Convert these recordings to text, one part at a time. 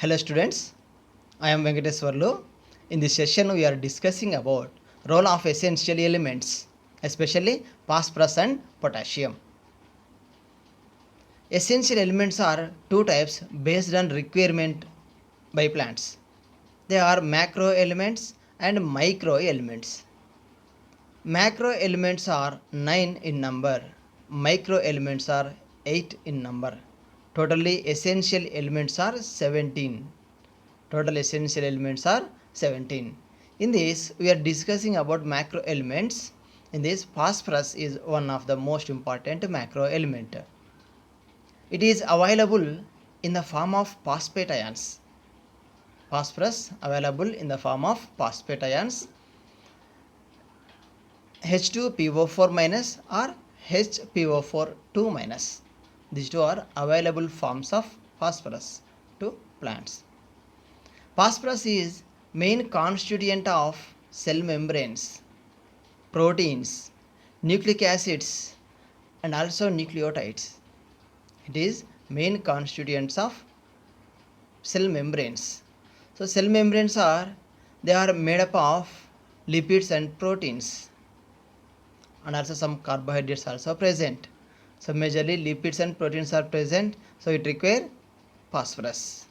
Hello students, I am Venkateswarlu. In this session we are discussing about role of essential elements, especially phosphorus and potassium. Essential elements are two types based on requirement by plants. They are macro elements and micro elements. Macro elements are 9 in number, micro elements are 8 in number. Totally essential elements are 17. Total essential elements are 17. In this, we are discussing about macro elements. In this, phosphorus is one of the most important macro element. It is available in the form of phosphate ions. Phosphorus available in the form of phosphate ions H2PO4 minus or HPO4 2 minus. These two are available forms of phosphorus to plants. Phosphorus is main constituent of cell membranes, proteins, nucleic acids and also nucleotides. It is main constituents of cell membranes. So cell membranes are made up of lipids and proteins and also some carbohydrates also present. So majorly lipids and proteins are present, so it require phosphorus.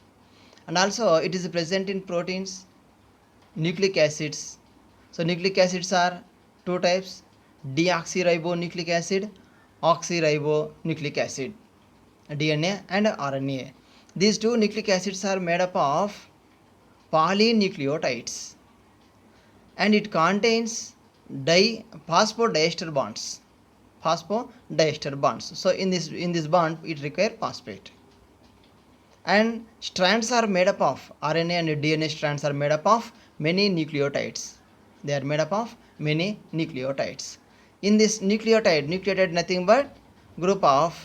And also it is present in proteins, nucleic acids. So nucleic acids are two types: deoxyribonucleic acid, oxyribonucleic acid, DNA and RNA. These two nucleic acids are made up of polynucleotides and it contains phosphodiester bonds. Phosphodiester bonds. So in this bond it require phosphate. And strands are made up of RNA and DNA strands are made up of many nucleotides. They are made up of many nucleotides. In this nucleotide nothing but group of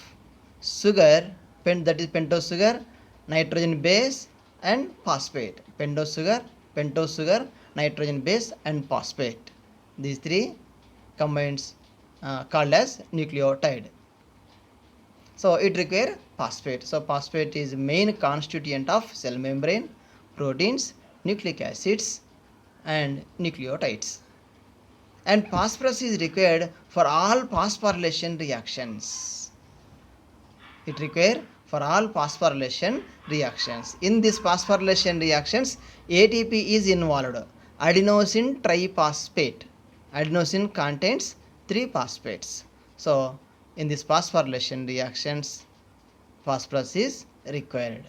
sugar, that is pentose sugar, nitrogen base and phosphate. Pentose sugar, nitrogen base and phosphate. These three combines called as nucleotide. So it require phosphate. So phosphate is main constituent of cell membrane, proteins, nucleic acids and nucleotides. And phosphorus is required for all phosphorylation reactions. It require for all phosphorylation reactions. In this phosphorylation reactions, ATP is involved. Adenosine triphosphate. Adenosine contains 3 phosphates. So in this phosphorylation reactions, phosphorus is required.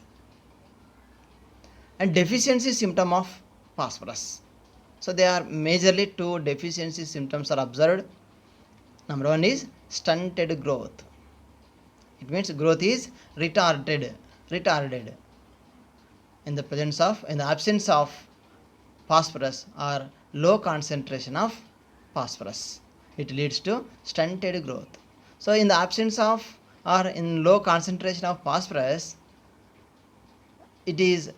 And deficiency symptom of phosphorus. So there are majorly two deficiency symptoms are observed. Number one is stunted growth. It means growth is retarded in the absence of phosphorus or low concentration of phosphorus. It leads to stunted growth. So in the absence of or in low concentration of phosphorus, it is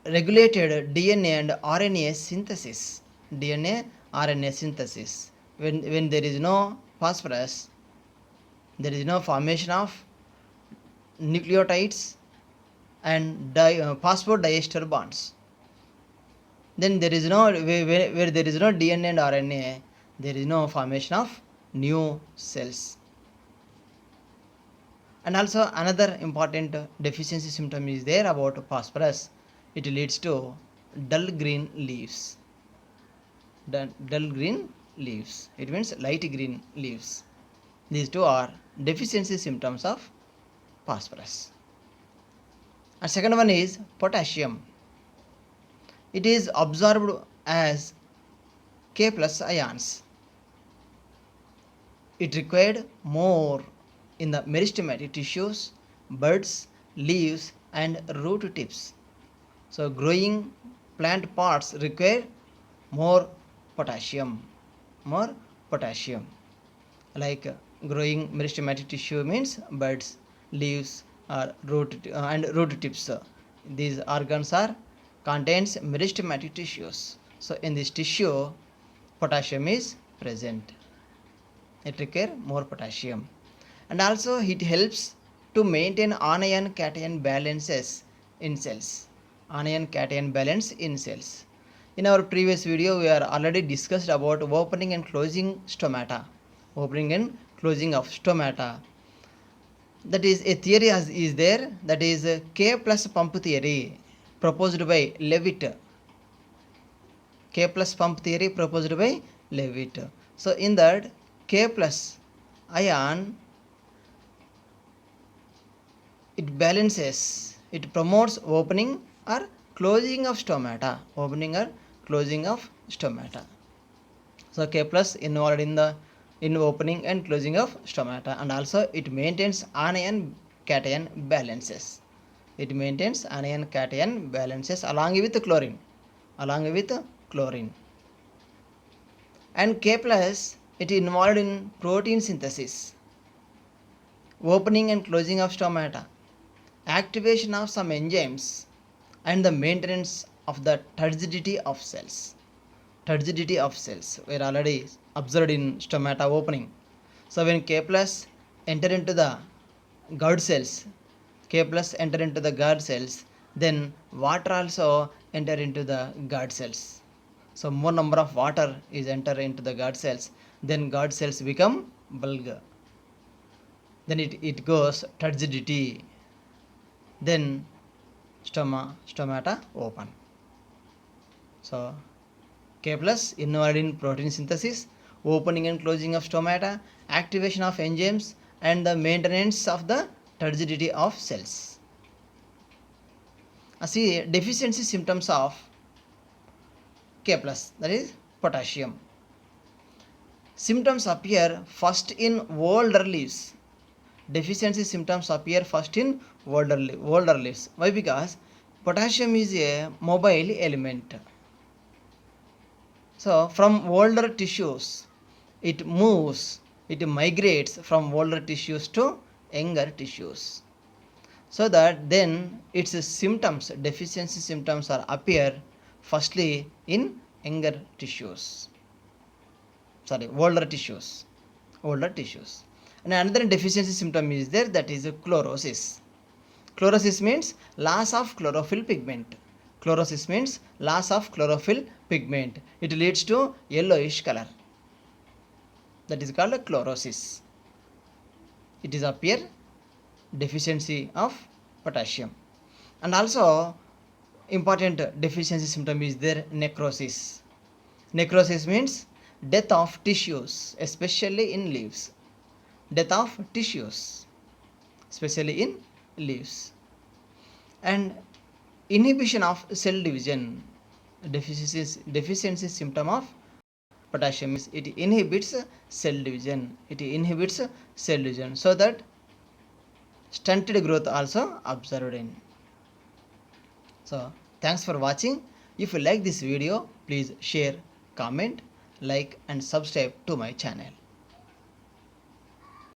regulated DNA and RNA synthesis. DNA RNA synthesis. When there is no phosphorus, there is no formation of nucleotides and phosphodiester bonds. Then there is no where there is no DNA and RNA, there is no formation of new cells. And also another important deficiency symptom is there about phosphorus. It leads to dull green leaves. Dull green leaves. It means light green leaves. These two are deficiency symptoms of phosphorus. And second one is potassium. It is absorbed as K plus ions. It required more in the meristematic tissues, buds, leaves and root tips. So growing plant parts require more potassium. Like growing meristematic tissue means buds, leaves or root tips. These organs are contains meristematic tissues. So in this tissue potassium is present. It require more potassium. And also it helps to maintain anion cation balances in cells. Anion cation balance in cells. In our previous video, we are already discussed about opening and closing stomata. Opening and closing of stomata. That is a theory is there, that is K plus pump theory proposed by Levitt. K plus pump theory proposed by Levitt. So in that K plus ion, it balances, it promotes opening or closing of stomata. Opening or closing of stomata. So K plus involved in opening and closing of stomata, and also it maintains anion cation balances. It maintains anion cation balances along with chlorine. Along with chlorine. And K plus, it involved in protein synthesis, opening and closing of stomata, activation of some enzymes, and the maintenance of the turgidity of cells. Turgidity of cells were already observed in stomata opening. So when K plus enter into the guard cells, K plus enter into the guard cells, then water also enter into the guard cells. So more number of water is enter into the guard cells, then guard cells become bulk. Then it goes turgidity. Then stomata open. So K plus involved in protein synthesis, opening and closing of stomata, activation of enzymes, and the maintenance of the turgidity of cells. See deficiency symptoms of K plus, that is potassium. Symptoms appear first in older leaves. Deficiency symptoms appear first in older leaves. Why? Because potassium is a mobile element. So from older tissues, it moves, it migrates from older tissues to younger tissues. So that then its symptoms, deficiency symptoms are appear firstly in younger tissues. Older tissues. And another deficiency symptom is there, that is chlorosis. Chlorosis means loss of chlorophyll pigment. Chlorosis means loss of chlorophyll pigment. It leads to yellowish color. That is called chlorosis. It is appear deficiency of potassium. And also important deficiency symptom is there, necrosis. Necrosis means death of tissues, especially in leaves. Death of tissues, especially in leaves. And inhibition of cell division. Deficiency symptom of potassium is it inhibits cell division. So that stunted growth also observed in. So thanks for watching. If you like this video, please share, comment, like and subscribe to my channel.